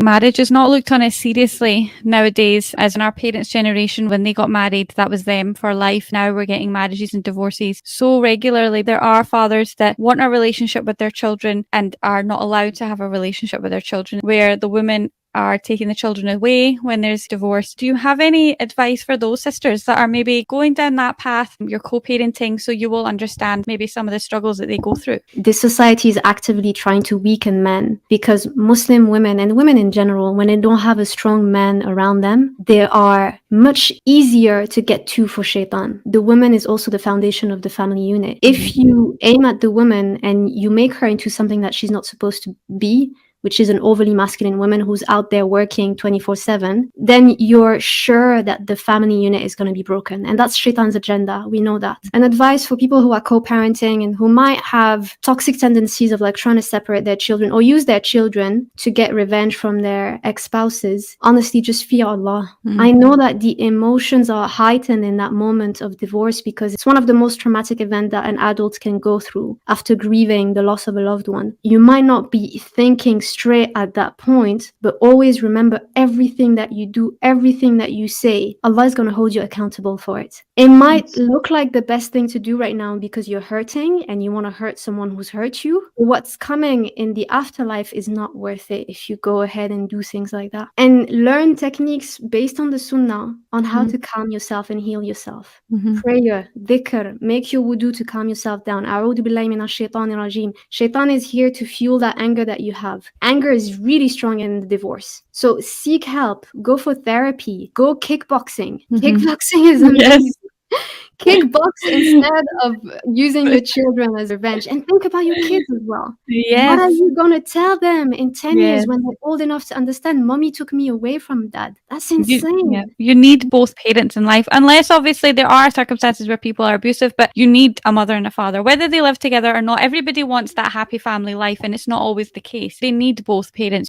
Marriage is not looked on as seriously nowadays as in our parents' generation. When they got married, that was them for life. Now we're getting marriages and divorces so regularly. There are fathers that want a relationship with their children and are not allowed to have a relationship with their children, where the women are taking the children away when there's divorce. Do you have any advice for those sisters that are maybe going down that path? You're co-parenting, so you will understand maybe some of the struggles that they go through. This society is actively trying to weaken men, because Muslim women and women in general, when they don't have a strong man around them, they are much easier to get to for shaitan. The woman is also the foundation of the family unit. If you aim at the woman and you make her into something that she's not supposed to be, which is an overly masculine woman who's out there working 24/7, then you're sure that the family unit is going to be broken. And that's shaitan's agenda. We know that. An advice for people who are co-parenting and who might have toxic tendencies of like trying to separate their children or use their children to get revenge from their ex-spouses, honestly, just fear Allah. I know that the emotions are heightened in that moment of divorce because it's one of the most traumatic events that an adult can go through after grieving the loss of a loved one. You might not be thinking straight at that point, but always remember everything that you do, everything that you say, Allah is going to hold you accountable for it. It might look like the best thing to do right now because you're hurting and you want to hurt someone who's hurt you. What's coming in the afterlife is not worth it if you go ahead and do things like that. And learn techniques based on the sunnah on how to calm yourself and heal yourself. Prayer, dhikr, make your wudu to calm yourself down. A'udhu billahi minash shaitanir rajim. Shaitan is here to fuel that anger that you have. Anger is really strong in the divorce. So seek help, go for therapy, go kickboxing. Kickboxing is amazing. Kickbox instead of using your children as revenge. And think about your kids as well. What are you going to tell them in 10 years when they're old enough to understand, mommy took me away from dad? That's insane. You need both parents in life, unless obviously there are circumstances where people are abusive, but you need a mother and a father. Whether they live together or not, everybody wants that happy family life, and it's not always the case. They need both parents.